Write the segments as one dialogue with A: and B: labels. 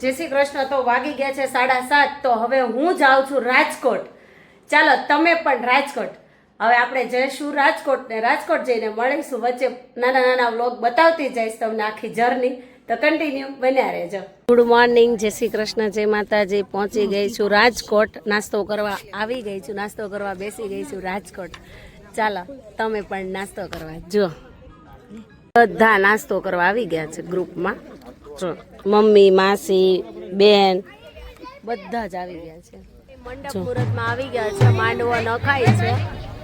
A: જય શ્રી કૃષ્ણ. તો વાગી ગયા છે 7:30. તો હવે હું જાઉં છું રાજકોટ. ચાલો તમે પણ રાજકોટ. હવે આપણે જઈશું રાજકોટ ને રાજકોટ જઈને મળીશું. વચ્ચે નાના નાના વ્લોગ બતાવતી જઈશ તમને આખી જર્ની. તો કન્ટિન્યુ બન્યા રહેજો. ગુડ મોર્નિંગ, જય શ્રી કૃષ્ણ, જય માતાજી. પહોંચી ગઈ છું રાજકોટ. નાસ્તો કરવા આવી ગઈ છું, નાસ્તો કરવા બેસી ગઈ છું રાજકોટ. ચાલો તમે પણ નાસ્તો કરવા. જો બધા નાસ્તો કરવા આવી ગયા છે ગ્રુપમાં. જો મમ્મી, માસી, બેન બધા જ આવી ગયા છે. મંડપ મુહૂર્તમાં આવી ગયા છે. માંડવો નખાય છે.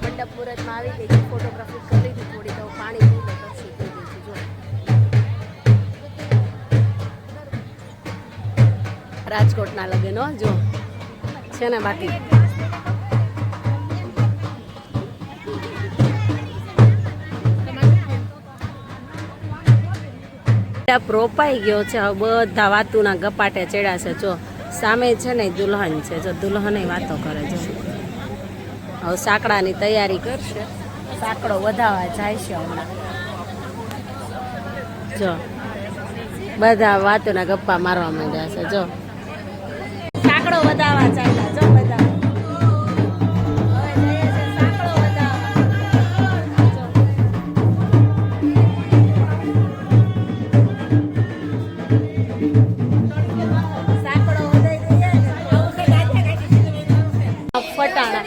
A: મંડપ મુહૂર્તમાં આવી ગઈ છે. ફોટોગ્રાફી કરી લીધી થોડી. તો પાણી પી લે પછી થઈ ગઈ છે. જો રાજકોટના લગ્નો જો છે ને બાકી રોપાઈ ગયો છે. હવે બધા વાતુના ગપાટે ચડ્યા છે. જો સામે છે ને દુલ્હન છે. જો દુલ્હન વાતો કરે છે. હવે સાંકડાની તૈયારી કરશે. સાંકડો વધાવા જાય છે હમણાં. જો બધા વાતોના ગપ્પા મારવા માંડ્યા છે. જો સાંકડો વધાવા ચાલ્યા. જો બધા ફટાણા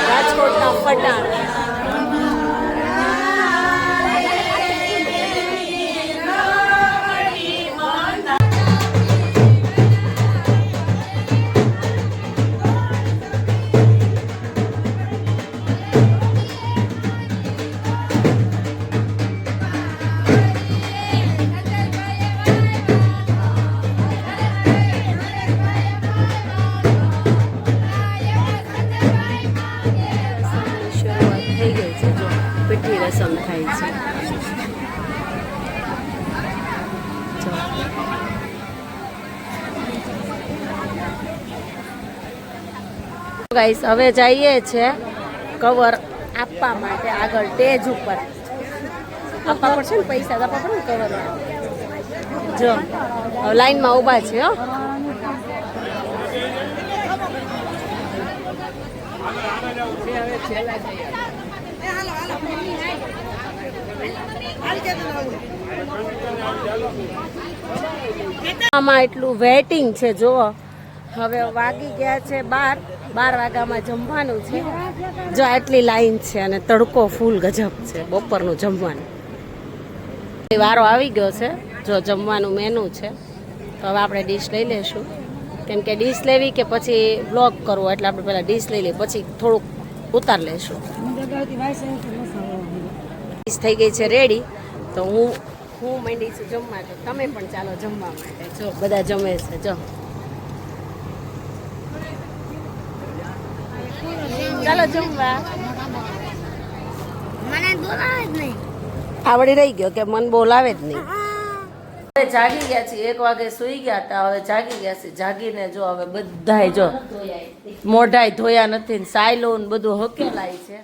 A: રાજકોટના ફટાણા. રસમ થાય છે. ગાઈસ હવે જઈએ છે કવર આપવા માટે આગળ સ્ટેજ ઉપર. આપવા પડશે ને પૈસા આપવા પડે ને કવર. જો લાઈનમાં ઊભા છે. હો આમાં એટલું વેઇટિંગ છે. જુઓ હવે વાગી ગયા છે 12 વાગ્યામાં જમવાનું છે. જો આટલી લાઈન છે અને તડકો ફૂલ ગજબ છે. બપોરનું જમવાનું વારો આવી ગયો છે. જો જમવાનું મેનુ છે. તો હવે આપણે ડીશ લઈ લેશું. કેમ કે ડીશ લેવી કે પછી બ્લોગ કરવો એટલે આપણે પહેલાં ડીશ લઈ લઈએ પછી થોડુંક ઉતાર લેશું. ડીશ થઈ ગઈ છે રેડી. તો હું માંડી છું જમવા. તો તમે પણ ચાલો જમવા માટે. જો બધા જમે છે. જો ચાલો જમવા. મને બોલાવે જ નહીં. આવડી રહી ગયો કે મન બોલાવે જ નહીં. હવે જાગી ગયા છે. 1 વાગે સુઈ ગયા હતા. હવે જાગી ગયા છે. જાગીને જો હવે બધાય જો મોઢાય ધોયા નથી ને સાયલો ને બધું હકેલાય છે.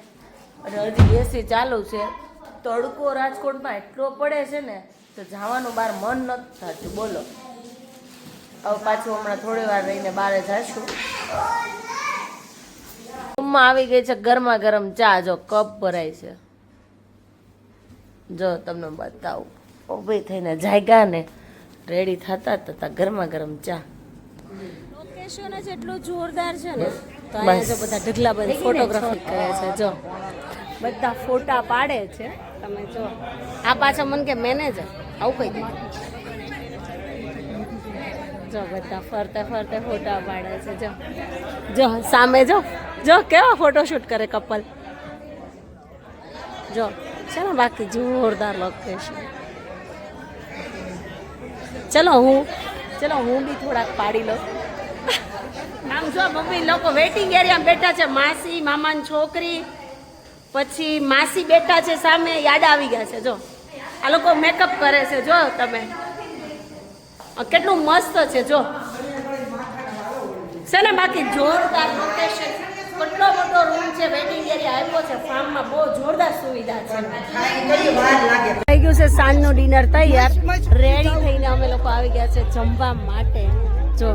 A: અને હજી એસી ચાલુ છે. તડકો રાજકોટમાં એટલો પડે છે ને તો જવાનું બહાર મન નથી થતું. બોલો હવે પાછું હમણાં થોડી વાર રહીને બહાર જઈશું. રૂમમાં આવી ગઈ છે ગરમા ગરમ ચા. જો કપ ભરાય છે. જો તમને બતાવું. ઊભી થઈને જાગ્યા ને રેડી થતા હતા ગરમા ગરમ ચા. લોકેશન જ એટલું જોરદાર છે ને. તો અહીંયા જો બધા ઢગલા બંધ ફોટોગ્રાફી કરે છે. જો બધા ફોટા પાડે છે. તમે જો આ પાછા મને કે મેનેજર આવું કઈ દે. જો બધા ફરતે ફરતે ફોટા પાડે છે. જો સામે જો કેવા ફોટોશૂટ કરે કપલ. જો છે ને બાકી જોરદાર લોકેશન. ચલો હું બી થોડાક પાડી લઉં. આમ જો મમ્મી લોકો વેઇટિંગ એરિયામાં બેઠા છે. માસી, મામાની છોકરી, પછી માસી બેઠા છે સામે. યાદ આવી ગયા છે. જો આ લોકો મેકઅપ કરે છે. જો તમે કેટલું મસ્ત છે. જો છે ને બાકી જોરદાર લોકેશન. કેટલો મોટો રૂમ છે વેઇટિંગ ફાર્મમાં બહુ જોરદાર સુવિધા છે.
B: લાગે
A: થઈ ગયું છે સાંજનું ડિનર તૈયાર, રેડી થઈને અમે લોકો આવી ગયા છે જમવા માટે. જો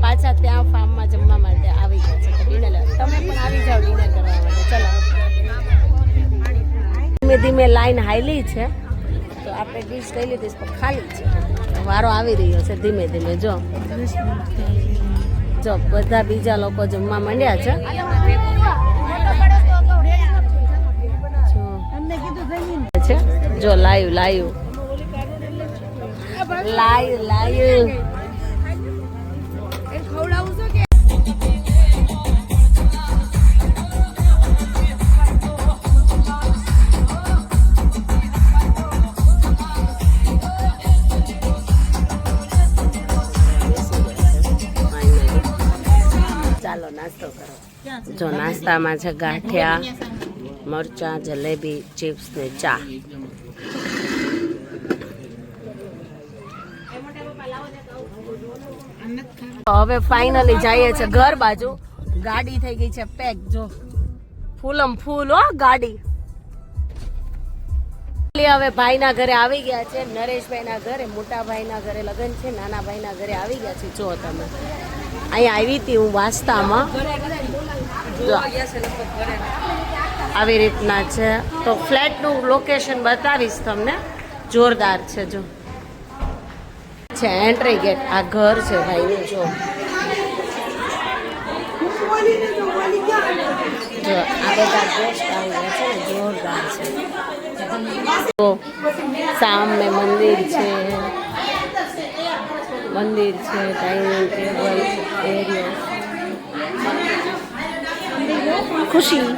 A: પાછા ત્યાં ફાર્મમાં જમવા માટે આવી ગયા છે ડિનર. તમે પણ આવી જાઓ ડિનર કરવા માટે. ચલો, ધીમે ધીમે લાઈન હાઈલી છે તો આપણે ડીશ લઈ લીધી પણ ખાલી છે. વારો આવી રહ્યો છે ધીમે ધીમે. જો જો બધા બીજા લોકો જમવા માંડ્યા છે. જો લાઈવ લાઈવ લાઈવ લાઈવ ચાલો નાસ્તો કરો. જો નાસ્તામાં છે ગાંઠિયા, મરચાં, જલેબી, ચિપ્સ ને ચા. હવે ફાઇનલી જઈએ છે ઘર બાજુ. ગાડી થઈ ગઈ છે પેક. જો ફૂલમ ફૂલ હો ગાડી. હવે ભાઈના ઘરે આવી ગયા છે, નરેશભાઈના ઘરે. મોટા ભાઈના ઘરે લગ્ન છે, નાના ભાઈના ઘરે આવી ગયા છે. જો તમે અહીંયા આવી હતી હું વાસ્તામાં. આવી રીતના છે. તો ફ્લેટનું લોકેશન બતાવીશ તમને. જોરદાર છે. જો છે એન્ટ્રી ગેટ. આ ઘર છે ભાઈનું. જો જો આ બધા ગેસ્ટ આવ્યા છે ને, જોરદાર છે. તો સામે મંદિર છે, મંદિર છે, ડાઇનિંગ ટેબલ, એરિયો. ખુશી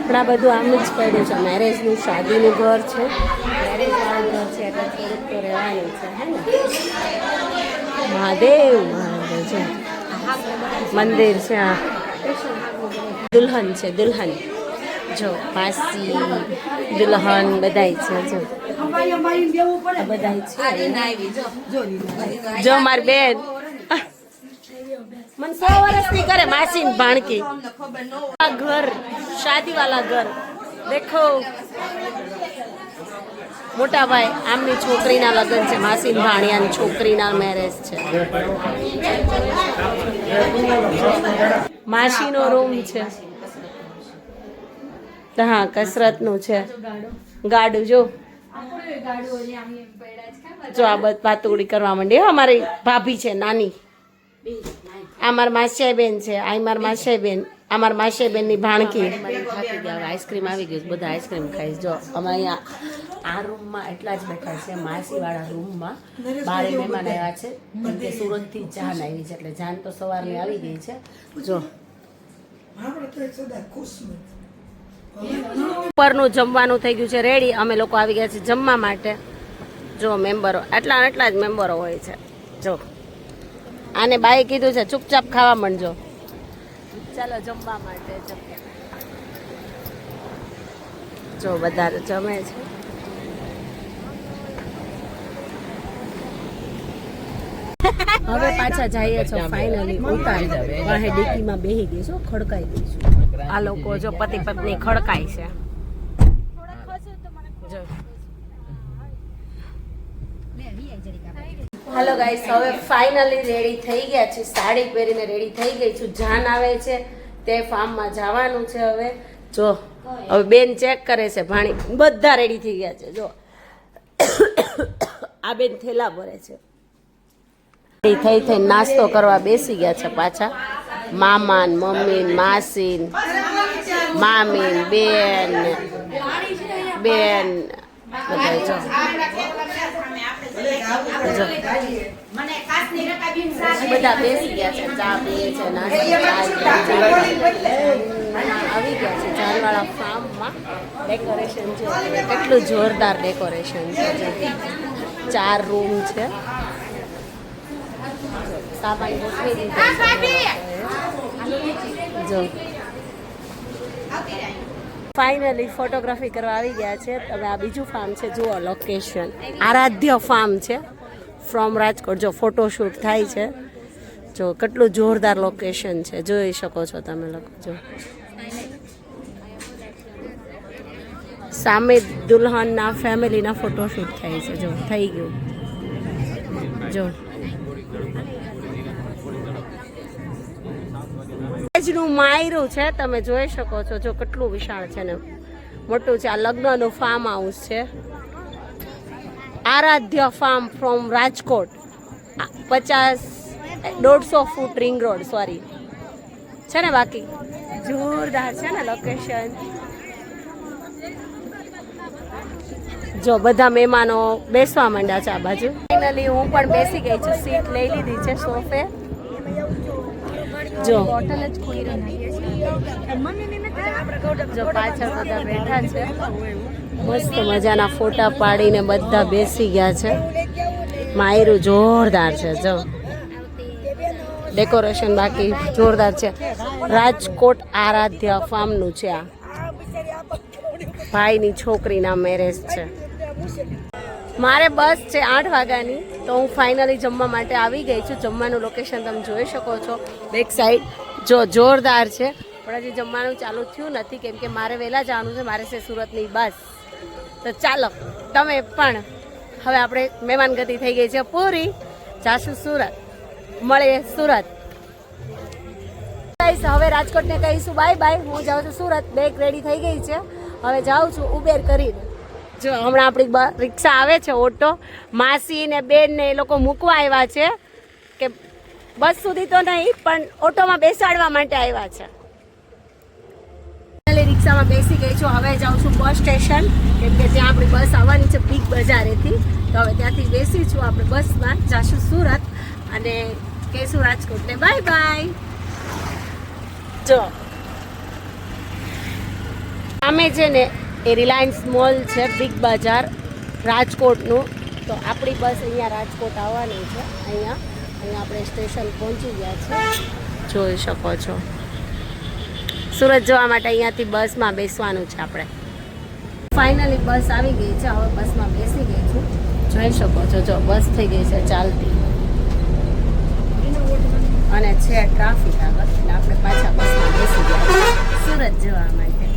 A: પણ આ બધું આમ જ પડ્યું છે. મેરેજનું શાદીનું ઘર છે, મેરેજ વાળું ઘર છે એટલે થોડુંક તો રહેવાનું છે. હે ને મહાદેવ મહાદેવ છે. મંદિર છે. આ દુલ્હન છે, દુલ્હન. જો માસી દુલ્હન બધાય છે. જો બધાય છે. જો મારી બેન મને 100 વર્ષની કરે માસી ને ભાણકી. આ ઘર શાદી વાલા ઘર દેખો. મોટા ભાઈ આમની છોકરીના લગ્ન છે, માસી ને ભાણિયાની છોકરીના મેરેજ છે. માસીનો રૂમ છે. હા કસરતનું છે ગાડું. જો જો આ બધ પાતુડી કરવા માંડી. અમારી ભાભી છે નાની. આ મારા માસિયા બેન છે. આ મારા માસિયા બેન. આ મારા માસિયા બેનની ભાણકી. આઈસ્ક્રીમ આવી ગયું. બધા આઈસ્ક્રીમ ખાઈશ. જો અમે અહીંયા આ રૂમમાં એટલા જ બેઠા છે, માસીવાળા રૂમમાં. બારે મહેમાન આવ્યા છે પણ તે સુરતથી જાન આવી છે એટલે જાન તો સવારની આવી ગઈ છે. જો ઉપરનું જમવાનું થઈ ગયું છે રેડી. અમે લોકો આવી ગયા છે જમવા માટે. જો મેમ્બરો એટલા જ મેમ્બરો હોય છે. જો આને બાએ કીધું છે ચૂપચાપ ખાવા માંડજો. ચાલો જમવા માટે. જો બધા જમે છે. હવે પાછા જઈએ છો ફાઇનલી ઉતાર. વાહે ડીકીમાં બેહી ગઈશું, ખડકાઈ ગઈશું. આ લોકો જો પતિ પત્ની ખડકાય છે. હેલો ગાઈસ, હવે ફાઇનલી રેડી થઈ ગયા છે. સાડી પહેરીને રેડી થઈ ગઈ છું. જાન આવે છે તે ફાર્મમાં જવાનું છે હવે. જો હવે બેન ચેક કરે છે ભાણી. બધા રેડી થઈ ગયા છે. જો આ બેન થેલા ભરે છે. થઈ નાસ્તો કરવા બેસી ગયા છે પાછા. મામાન, મમ્મી, માસી, મામી, બેન બેન બધા. જો બધા બેસી ગયા છે. ચા પીએ છે, નાસ્તો આવી ગયા છે જાનવાળા ફાર્મમાં. ડેકોરેશન છે કેટલું જોરદાર ડેકોરેશન છે. 4 રૂમ છે. સામાન ગોઠવી દીધો. જો ફાઇનલી ફોટોગ્રાફી કરવા આવી ગયા છે. હવે આ બીજું ફાર્મ છે. જુઓ લોકેશન. આરાધ્ય ફાર્મ છે ફ્રોમ રાજકોટ. જો ફોટોશૂટ થાય છે. જો કેટલું જોરદાર લોકેશન છે, જોઈ શકો છો તમે લોકો. જો સામે દુલ્હનના ફેમિલીના ફોટોશૂટ થાય છે. જો થઈ ગયું. જો નું માયરું છે, તમે જોઈ શકો છો. જો કેટલું વિશાળ છે ને મોટું છે. આ લગ્નનું ફાર્મ હાઉસ છે, Aradhya farm from Rajkot. 150 foot ring road, sorry છે ને. બાકી જોરદાર છે ને લોકેશન. જો બધા મહેમાનો બેસવા માંડ્યા છે આ બાજુ. ફાઇનલી હું પણ બેસી ગઈ છું, સીટ લઈ લીધી છે સોફે. જો જો પાછળ બધા બેઠા છે, મસ્ત મજાના ફોટા પાડીને બધા બેસી ગયા છે. માયરું જોરદાર છે. જો ડેકોરેશન બાકી જોરદાર છે. રાજકોટ આરાધ્ય ફાર્મનું છે આ. ભાઈની છોકરીના મેરેજ છે. મારે બસ છે 8 વાગ્યાની, તો હું ફાઇનલી જમવા માટે આવી ગઈ છું. જમવાનું લોકેશન તમે જોઈ શકો છો બેક સાઈડ. જો જોરદાર છે, પણ હજી જમવાનું ચાલુ થયું નથી કેમ કે મારે વહેલા જવાનું છે. મારે છે સુરતની બસ. તો ચાલો તમે પણ, હવે આપણે મહેમાન ગતિ થઈ ગઈ છે પૂરી, જાશું સુરત, મળીએ સુરત. હવે રાજકોટને કહીશું બાય બાય. હું જાઉં છું સુરત. બેગ રેડી થઈ ગઈ છે, હવે જાઉં છું ઉબેર કરીને. જો હમણાં આપણી રિક્ષા આવે છે, ઓટો. માસી ને બેન ને એ લોકો મૂકવા આવ્યા છે, કે બસ સુધી તો નહીં પણ ઓટોમાં બેસાડવા માટે આવ્યા છે. રિક્ષામાં બેસી ગઈ છું. હવે જાઉં છું બસ સ્ટેશન, કેમ કે ત્યાં આપણી બસ આવવાની છે બિગ બજારેથી. તો હવે ત્યાંથી બેસી છું આપણે બસમાં, જાશું સુરત અને કહીશું રાજકોટને બાય બાય. જો સામે છે ને એ રિલાયન્સ મોલ છે, બિગ બજાર રાજકોટનું. તો આપણી બસ અહીંયા રાજકોટ આવવાની છે. અહીંયા આપણે સ્ટેશન પહોંચી ગયા છે, જોઈ શકો છો. સુરત જવા માટે અહીંયાથી બસમાં બેસવાનું છે આપણે. ફાઇનલી બસ આવી ગઈ છે, હવે બસમાં બેસી ગઈ છું. જોઈ શકો છો, જો બસ થઈ ગઈ છે ચાલતી, અને છે ટ્રાફિક આગળ, એટલે આપણે પાછા બસમાં બેસી ગયા સુરત જવા માટે.